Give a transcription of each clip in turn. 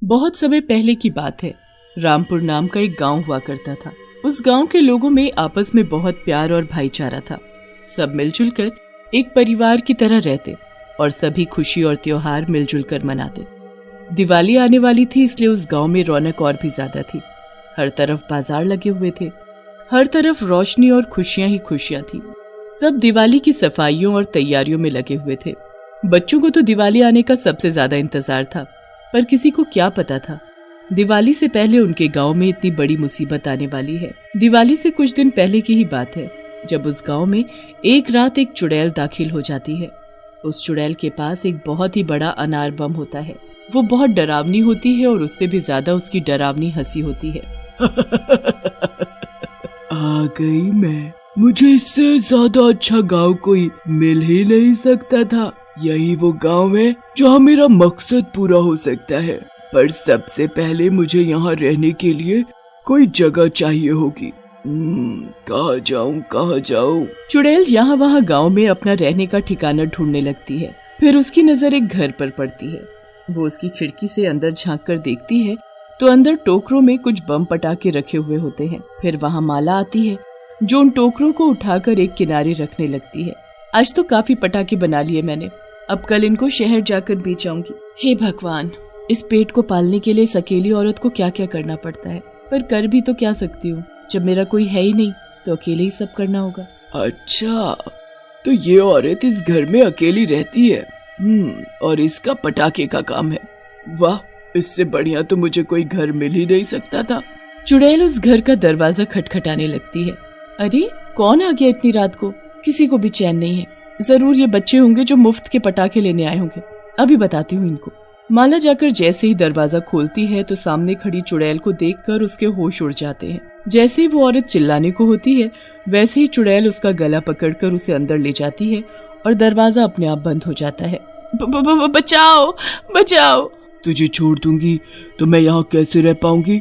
बहुत समय पहले की बात है। रामपुर नाम का एक गांव हुआ करता था। उस गांव के लोगों में आपस में बहुत प्यार और भाईचारा था। सब मिलजुल कर एक परिवार की तरह रहते और सभी खुशी और त्योहार मिलजुल कर मनाते। दिवाली आने वाली थी, इसलिए उस गांव में रौनक और भी ज्यादा थी। हर तरफ बाजार लगे हुए थे, हर तरफ रोशनी और खुशियां ही खुशियां थी। सब दिवाली की सफाइयों और तैयारियों में लगे हुए थे। बच्चों को तो दिवाली आने का सबसे ज्यादा इंतजार था, पर किसी को क्या पता था दिवाली से पहले उनके गांव में इतनी बड़ी मुसीबत आने वाली है। दिवाली से कुछ दिन पहले की ही बात है, जब उस गांव में एक रात एक चुड़ैल दाखिल हो जाती है। उस चुड़ैल के पास एक बहुत ही बड़ा अनार बम होता है। वो बहुत डरावनी होती है और उससे भी ज्यादा उसकी डरावनी हंसी होती है। आ गई मैं। मुझे इससे ज्यादा अच्छा गांव कोई मिल ही नहीं सकता था। यही वो गांव है जहाँ मेरा मकसद पूरा हो सकता है, पर सबसे पहले मुझे यहाँ रहने के लिए कोई जगह चाहिए होगी। कहाँ जाऊँ? चुड़ैल यहाँ वहाँ गांव में अपना रहने का ठिकाना ढूंढने लगती है। फिर उसकी नजर एक घर पर पड़ती है। वो उसकी खिड़की से अंदर झांक कर देखती है तो अंदर टोकरों में कुछ बम पटाखे रखे हुए होते हैं। फिर वहाँ माला आती है जो उन टोकरों को उठाकर एक किनारे रखने लगती है। आज तो काफी पटाखे बना लिए मैंने, अब कल इनको शहर जाकर बेच आऊंगी। हे भगवान, इस पेट को पालने के लिए इस अकेली औरत को क्या क्या करना पड़ता है, पर कर भी तो क्या सकती हूँ। जब मेरा कोई है ही नहीं तो अकेले ही सब करना होगा। अच्छा, तो ये औरत इस घर में अकेली रहती है। और इसका पटाखे का काम है। वाह, इससे बढ़िया तो मुझे कोई घर मिल ही नहीं सकता था। चुड़ैल उस घर का दरवाजा खटखटाने लगती है। अरे कौन आ गया इतनी रात को? किसी को भी चैन नहीं है। जरूर ये बच्चे होंगे जो मुफ्त के पटाखे लेने आए होंगे। अभी बताती हूँ इनको। माला जाकर जैसे ही दरवाजा खोलती है तो सामने खड़ी चुड़ैल को देखकर उसके होश उड़ जाते हैं। जैसे ही वो औरत चिल्लाने को होती है, वैसे ही चुड़ैल उसका गला पकड़कर उसे अंदर ले जाती है और दरवाजा अपने आप बंद हो जाता है। बचाओ बचाओ। तुझे छोड़ दूंगी तो मैं यहाँ कैसे रह पाऊंगी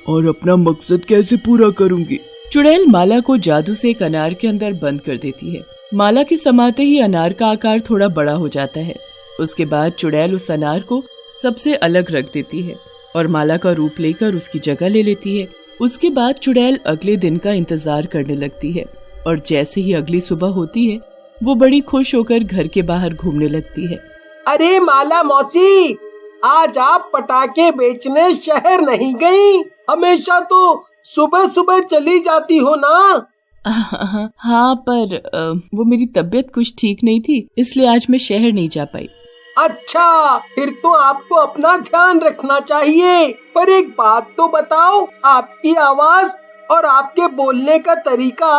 और अपना मकसद कैसे पूरा करूंगी? चुड़ैल माला को जादू से एक अनार के अंदर बंद कर देती है। माला के समाते ही अनार का आकार थोड़ा बड़ा हो जाता है। उसके बाद चुड़ैल उस अनार को सबसे अलग रख देती है और माला का रूप लेकर उसकी जगह ले लेती है। उसके बाद चुड़ैल अगले दिन का इंतजार करने लगती है और जैसे ही अगली सुबह होती है वो बड़ी खुश होकर घर के बाहर घूमने लगती है। अरे माला मौसी, आज आप पटाखे बेचने शहर नहीं गई? हमेशा तो सुबह सुबह चली जाती हो ना? हाँ, पर वो मेरी तबीयत कुछ ठीक नहीं थी, इसलिए आज मैं शहर नहीं जा पाई। अच्छा, फिर तो आपको अपना ध्यान रखना चाहिए। पर एक बात तो बताओ, आपकी आवाज और आपके बोलने का तरीका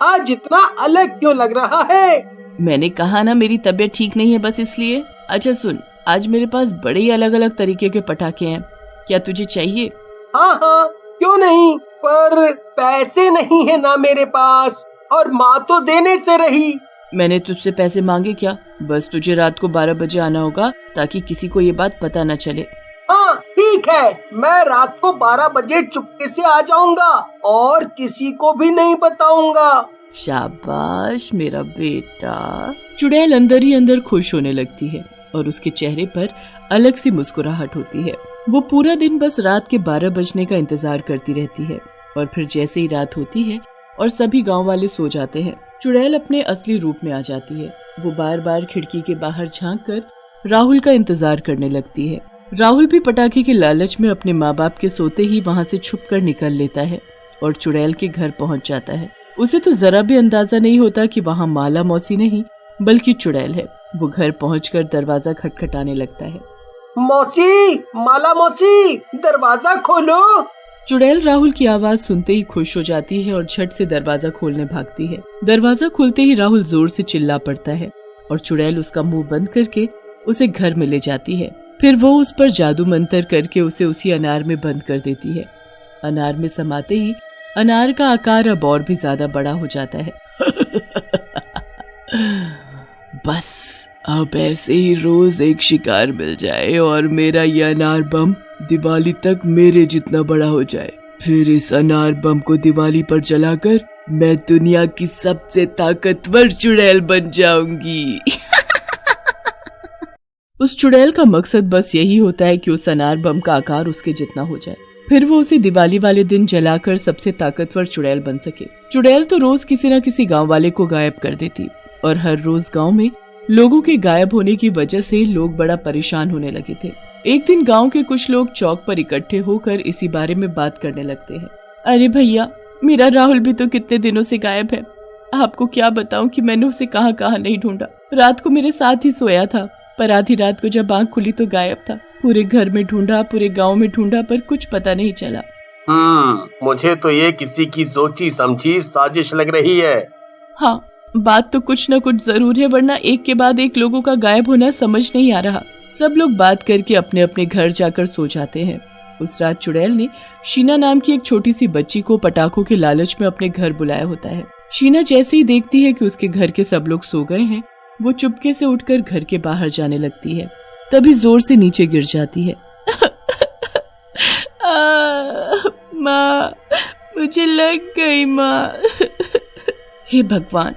आज इतना अलग क्यों लग रहा है? मैंने कहा ना मेरी तबीयत ठीक नहीं है, बस इसलिए। अच्छा सुन, आज मेरे पास बड़े ही अलग अलग तरीके के पटाखे हैं, क्या तुझे चाहिए? हाँ हाँ, क्यों नहीं, पर पैसे नहीं है ना मेरे पास, और माँ तो देने से रही। मैंने तुझसे पैसे मांगे क्या? बस तुझे रात को 12 बजे आना होगा ताकि किसी को ये बात पता न चले। हाँ ठीक है, मैं रात को 12 बजे चुपके से आ जाऊंगा और किसी को भी नहीं बताऊंगा। शाबाश मेरा बेटा। चुड़ैल अंदर ही अंदर खुश होने लगती है और उसके चेहरे पर अलग सी मुस्कुराहट होती है। वो पूरा दिन बस रात के 12 बजने का इंतजार करती रहती है और फिर जैसे ही रात होती है और सभी गांव वाले सो जाते हैं, चुड़ैल अपने असली रूप में आ जाती है। वो बार बार खिड़की के बाहर झांक कर राहुल का इंतजार करने लगती है। राहुल भी पटाखे के लालच में अपने माँ बाप के सोते ही वहाँ से छुपकर निकल लेता है और चुड़ैल के घर पहुँच जाता है। उसे तो जरा भी अंदाजा नहीं होता कि वहाँ माला मौसी नहीं बल्कि चुड़ैल है। वो घर पहुंचकर दरवाजा खटखटाने लगता है। मौसी, माला मौसी, दरवाजा खोलो। चुड़ैल राहुल की आवाज सुनते ही खुश हो जाती है और झट से दरवाजा खोलने भागती है। दरवाजा खुलते ही राहुल जोर से चिल्ला पड़ता है और चुड़ैल उसका मुंह बंद करके उसे घर में ले जाती है। फिर वो उस पर जादू मंतर करके उसे उसी अनार में बंद कर देती है। अनार में समाते ही अनार का आकार अब और भी ज्यादा बड़ा हो जाता है। बस अब ऐसे ही रोज एक शिकार मिल जाए और मेरा ये अनार बम दिवाली तक मेरे जितना बड़ा हो जाए। फिर इस अनार बम को दिवाली पर जलाकर मैं दुनिया की सबसे ताकतवर चुड़ैल बन जाऊंगी। उस चुड़ैल का मकसद बस यही होता है कि उस अनार बम का आकार उसके जितना हो जाए, फिर वो उसे दिवाली वाले दिन जलाकर सबसे ताकतवर चुड़ैल बन सके। चुड़ैल तो रोज किसी न किसी गांव वाले को गायब कर देती और हर रोज गांव में लोगों के गायब होने की वजह से लोग बड़ा परेशान होने लगे थे। एक दिन गांव के कुछ लोग चौक पर इकट्ठे होकर इसी बारे में बात करने लगते हैं। अरे भैया, मेरा राहुल भी तो कितने दिनों से गायब है। आपको क्या बताऊं कि मैंने उसे कहां कहां नहीं ढूंढा। रात को मेरे साथ ही सोया था, पर आधी रात को जब आंख खुली तो गायब था। पूरे घर में ढूंढा, पूरे गांव में ढूंढा, पर कुछ पता नहीं चला। मुझे तो ये किसी की सोची समझी साजिश लग रही है। हाँ, बात तो कुछ न कुछ जरूर है, वरना एक के बाद एक लोगों का गायब होना समझ नहीं आ रहा। सब लोग बात करके अपने अपने घर जाकर सो जाते हैं। उस रात चुड़ैल ने शीना नाम की एक छोटी सी बच्ची को पटाखों के लालच में अपने घर बुलाया होता है। शीना जैसे ही देखती है कि उसके घर के सब लोग सो गए हैं, वो चुपके से उठकर घर के बाहर जाने लगती है। तभी जोर से नीचे गिर जाती है। माँ, मुझे लग गई माँ। हे भगवान,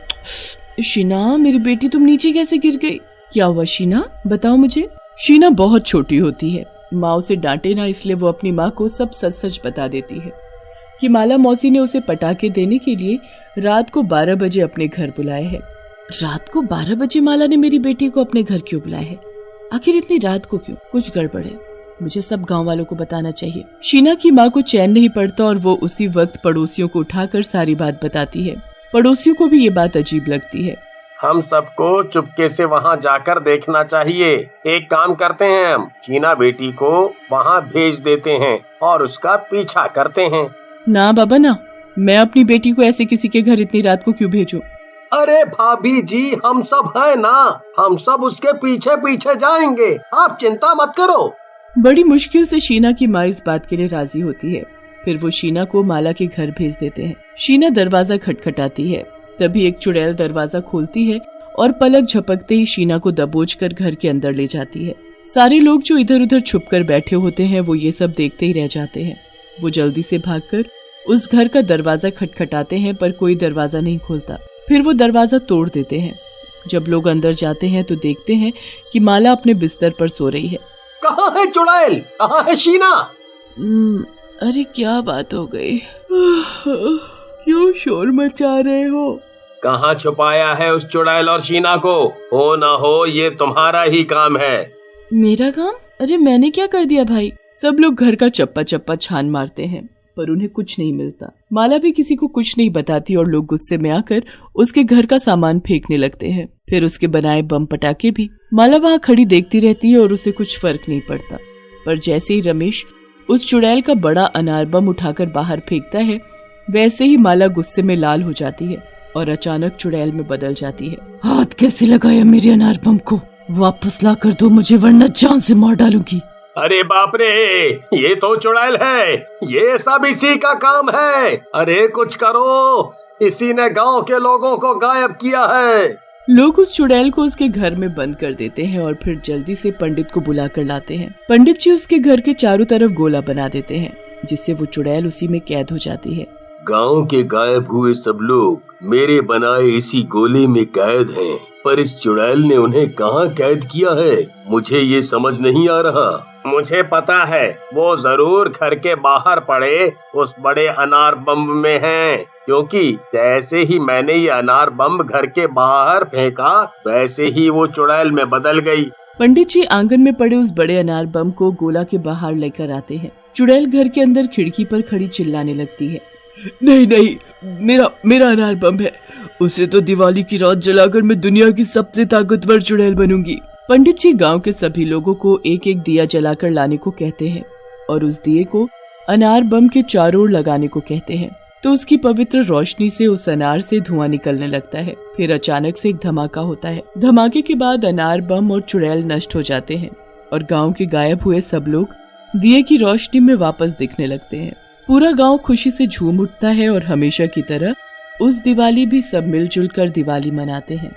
शीना मेरी बेटी, तुम नीचे कैसे गिर गई? क्या हुआ शीना, बताओ मुझे। शीना बहुत छोटी होती है, माँ उसे डांटे ना, इसलिए वो अपनी माँ को सब सच सच बता देती है कि माला मौसी ने उसे पटाखे देने के लिए रात को 12 बजे अपने घर बुलाया है। रात को 12 बजे माला ने मेरी बेटी को अपने घर क्यों बुलाया है? आखिर इतनी रात को क्यों? कुछ गड़बड़ है, मुझे सब गांव वालों को बताना चाहिए। शीना की माँ को चैन नहीं पड़ता और वो उसी वक्त पड़ोसियों को उठाकर सारी बात बताती है। पड़ोसियों को भी ये बात अजीब लगती है। हम सबको चुपके से वहाँ जाकर देखना चाहिए। एक काम करते हैं, हम शीना बेटी को वहाँ भेज देते हैं और उसका पीछा करते हैं। ना बाबा ना, मैं अपनी बेटी को ऐसे किसी के घर इतनी रात को क्यों भेजूं? अरे भाभी जी, हम सब है ना, हम सब उसके पीछे पीछे जाएंगे, आप चिंता मत करो। बड़ी मुश्किल से शीना की माँ इस बात के लिए राजी होती है। फिर वो शीना को माला के घर भेज देते हैं। शीना दरवाजा खटखटाती है, तभी एक चुड़ैल दरवाजा खोलती है और पलक झपकते ही शीना को दबोच कर घर के अंदर ले जाती है। सारे लोग जो इधर उधर छुप कर बैठे होते हैं वो ये सब देखते ही रह जाते हैं। वो जल्दी से भागकर उस घर का दरवाजा खटखटाते हैं, पर कोई दरवाजा नहीं खोलता। फिर वो दरवाजा तोड़ देते हैं। जब लोग अंदर जाते हैं तो देखते हैं कि माला अपने बिस्तर पर सो रही है। कहाँ है चुड़ैल, कहाँ है शीना? अरे क्या बात हो गई? क्यों शोर मचा रहे हो? कहाँ छुपाया है उस चुड़ैल और शीना को? हो ना हो ये तुम्हारा ही काम है। मेरा काम? अरे मैंने क्या कर दिया भाई? सब लोग घर का चप्पा चप्पा छान मारते हैं, पर उन्हें कुछ नहीं मिलता। माला भी किसी को कुछ नहीं बताती और लोग गुस्से में आकर उसके घर का सामान फेंकने लगते हैं, फिर उसके बनाए बम पटाखे भी। माला वहाँ खड़ी देखती रहती है और उसे कुछ फर्क नहीं पड़ता। पर जैसे ही रमेश उस चुड़ैल का बड़ा अनार बम उठाकर बाहर फेंकता है, वैसे ही माला गुस्से में लाल हो जाती है और अचानक चुड़ैल में बदल जाती है। हाथ कैसे लगाया मेरे अनार बम को? वापस ला कर दो मुझे, वरना जान से मार डालूंगी। अरे बाप रे, ये तो चुड़ैल है, ये सब इसी का काम है। अरे कुछ करो, इसी ने गांव के लोगों को गायब किया है। लोग उस चुड़ैल को उसके घर में बंद कर देते हैं और फिर जल्दी से पंडित को बुला कर लाते हैं। पंडित जी उसके घर के चारों तरफ गोला बना देते हैं, जिससे वो चुड़ैल उसी में कैद हो जाती है। गांव के गायब हुए सब लोग मेरे बनाए इसी गोले में कैद हैं, पर इस चुड़ैल ने उन्हें कहाँ कैद किया है, मुझे ये समझ नहीं आ रहा। मुझे पता है, वो जरूर घर के बाहर पड़े उस बड़े अनार बम में हैं, क्योंकि जैसे ही मैंने ये अनार बम घर के बाहर फेंका, वैसे ही वो चुड़ैल में बदल गई। पंडित जी आंगन में पड़े उस बड़े अनार बम को गोला के बाहर लेकर आते हैं। चुड़ैल घर के अंदर खिड़की पर खड़ी चिल्लाने लगती है। नहीं नहीं, मेरा अनार बम है, उसे तो दिवाली की रात जलाकर मैं दुनिया की सबसे ताकतवर चुड़ैल बनूंगी। पंडित जी गांव के सभी लोगों को एक एक दिया जलाकर लाने को कहते हैं और उस दिए को अनार बम के चारों ओर लगाने को कहते हैं। तो उसकी पवित्र रोशनी से उस अनार से धुआं निकलने लगता है। फिर अचानक से एक धमाका होता है। धमाके के बाद अनार बम और चुड़ैल नष्ट हो जाते हैं और गांव के गायब हुए सब लोग दिए की रोशनी में वापस दिखने लगते हैं। पूरा गांव खुशी से झूम उठता है और हमेशा की तरह उस दिवाली भी सब मिलजुल कर दिवाली मनाते हैं।